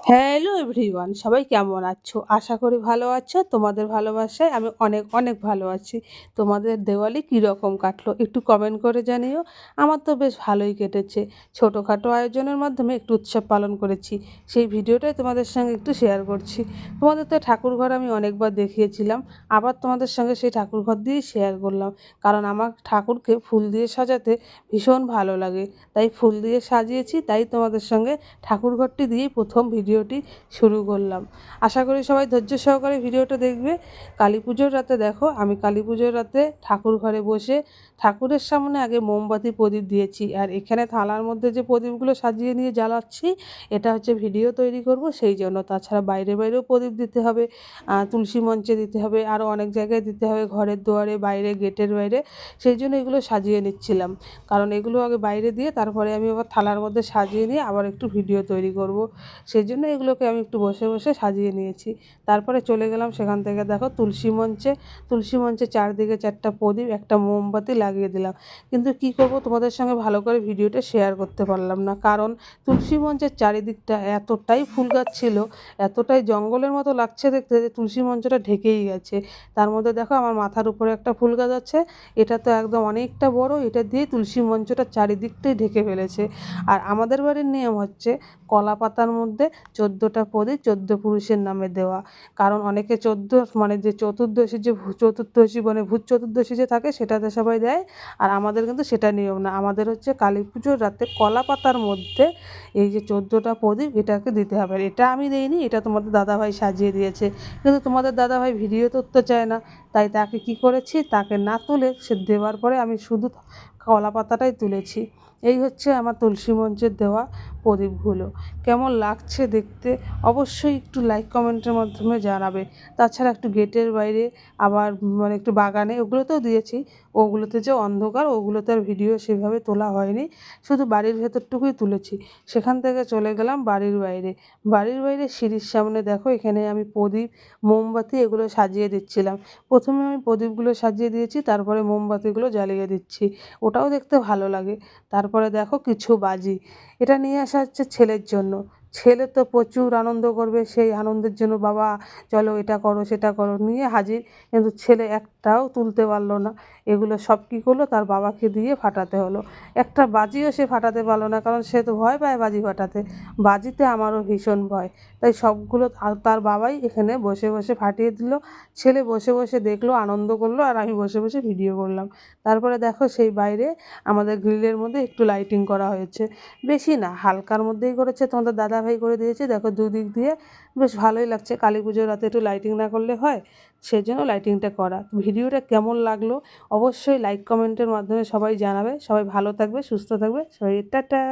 Hello everyone, সবাই কেমন আছো? আশা করি ভালো আছো। তোমাদের ভালোবাসায় আমি অনেক অনেক ভালো আছি। তোমাদের দেওয়ালি কীরকম কাটলো একটু কমেন্ট করে জানিও। আমার তো বেশ ভালোই কেটেছে। ছোটোখাটো আয়োজনের মাধ্যমে একটু উৎসব পালন করেছি, সেই ভিডিওটাই তোমাদের সঙ্গে একটু শেয়ার করছি। তোমাদের তো ঠাকুরঘর আমি অনেকবার দেখিয়েছিলাম, আবার তোমাদের সঙ্গে সেই ঠাকুরঘর দিয়েই শেয়ার করলাম। কারণ আমার ঠাকুরকে ফুল দিয়ে সাজাতে ভীষণ ভালো লাগে, তাই ফুল দিয়ে সাজিয়েছি। তাই তোমাদের সঙ্গে ঠাকুরঘরটি দিয়েই প্রথম ভিডিওটি শুরু করলাম। আশা করি সবাই ধৈর্য সহকারে ভিডিওটা দেখবে। কালী পুজোর রাতে দেখো, আমি কালী পুজোর রাতে ঠাকুর ঘরে বসে ঠাকুরের সামনে আগে মোমবাতি প্রদীপ দিয়েছি। আর এখানে থালার মধ্যে যে প্রদীপগুলো সাজিয়ে নিয়ে জ্বালাচ্ছি, এটা হচ্ছে ভিডিও তৈরি করব সেই জন্য। তাছাড়া বাইরে বাইরেও প্রদীপ দিতে হবে, তুলসী মঞ্চে দিতে হবে, আরও অনেক জায়গায় দিতে হবে, ঘরের দুয়ারে, বাইরে, গেটের বাইরে। সেই জন্য এগুলো সাজিয়ে নিচ্ছিলাম, কারণ এগুলো আগে বাইরে দিয়ে তারপরে আমি আবার থালার মধ্যে সাজিয়ে নিয়ে আবার একটু ভিডিও তৈরি করব। সেই জন্য এগুলোকে আমি একটু বসে বসে সাজিয়ে নিয়েছি। তারপরে চলে গেলাম সেখান থেকে, দেখো তুলসী মঞ্চে চারদিকে 4টা প্রদীপ, একটা মোমবাতি লাগিয়ে দিলাম। কিন্তু কি করব, তোমাদের সঙ্গে ভালো করে ভিডিওটা শেয়ার করতে পারলাম না, কারণ তুলসী মঞ্চের চারিদিকটা এতটাই ফুল গাছ ছিল, এতটাই জঙ্গলের মতো লাগছে দেখতে যে তুলসী মঞ্চটা ঢেকেই গেছে। তার মধ্যে দেখো আমার মাথার উপরে একটা ফুল গাছ আছে, এটা তো একদম অনেকটা বড়, এটা দিয়ে তুলসী মঞ্চটা চারিদিকটাই ঢেকে ফেলেছে। আর আমাদের বাড়ির নিয়ম হচ্ছে কলা পাতার মধ্যে 14টা প্রদীপ 14 পুরুষের নামে দেওয়া। কারণ অনেকে 14 মানে যে চতুর্দশী, যে চতুর্দশী মানে ভূত চতুর্দশী যে থাকে সেটাতে সবাই দেয়। আর আমাদের কিন্তু সেটা নিয়ম না, আমাদের হচ্ছে কালী পুজোর রাতে কলা পাতার মধ্যে এই যে 14টা প্রদীপ এটাকে দিতে হবে। এটা আমি দেইনি, এটা তোমাদের দাদাভাই সাজিয়ে দিয়েছে। কিন্তু তোমাদের দাদাভাই ভিডিও করতে চায় না, তাই তাকে কি করেছি, তাকে না তুলে সে দেওয়ার পরে আমি শুধু কলা পাতাটাই তুলেছি। এই হচ্ছে আমার তুলসী মঞ্চের দেওয়া প্রদীপগুলো। কেমন লাগছে দেখতে অবশ্যই একটু লাইক কমেন্টের মাধ্যমে জানাবে। তাছাড়া একটু গেটের বাইরে, আবার মানে একটু বাগানে, ওগুলোতেও দিয়েছি। ওগুলোতে যে অন্ধকার, ওগুলোতে আর ভিডিও সেভাবে তোলা হয়নি, শুধু বাড়ির ভেতরটুকুই তুলেছি। সেখান থেকে চলে গেলাম বাড়ির বাইরে। বাড়ির বাইরে সিঁড়ির সামনে দেখো, এখানে আমি প্রদীপ, মোমবাতি এগুলো সাজিয়ে দিচ্ছিলাম। প্রথমে আমি প্রদীপগুলো সাজিয়ে দিয়েছি, তারপরে মোমবাতিগুলো জ্বালিয়ে দিচ্ছি, ওটাও দেখতে ভালো লাগে। তারপরে দেখো কিছু বাজি, এটা নিয়ে আসা হচ্ছে ছেলের জন্য। ছেলে তো প্রচুর আনন্দ করবে, সেই আনন্দের জন্য বাবা চলো এটা করো সেটা করো নিয়ে হাজির। কিন্তু ছেলে একটাও তুলতে পারলো না। এগুলো সব কী করলো, তার বাবাকে দিয়ে ফাটাতে হলো। একটা বাজিও সে ফাটাতে পারলো না, কারণ সে তো ভয় পায় বাজি ফাটাতে। বাজিতে আমারও ভীষণ ভয়, তাই সবগুলো তার বাবাই এখানে বসে বসে ফাটিয়ে দিল। ছেলে বসে বসে দেখলো, আনন্দ করলো, আর আমি বসে বসে ভিডিও করলাম। তারপরে দেখো সেই বাইরে আমাদের গ্রিলের মধ্যে একটু লাইটিং করা হয়েছে, বেশি না, হালকার মধ্যেই করেছে, তোমাদের দাদাভাই করে দিয়েছে। দেখো দুদিক দিয়ে বেশ ভালোই লাগছে। কালী পুজোর রাতে একটু লাইটিং না করলে হয়, সেজন্য লাইটিংটা করা। ভিডিওটা কেমন লাগলো অবশ্যই লাইক কমেন্টের মাধ্যমে সবাই জানাবে। সবাই ভালো থাকবে, সুস্থ থাকবে, সবাই টাটা।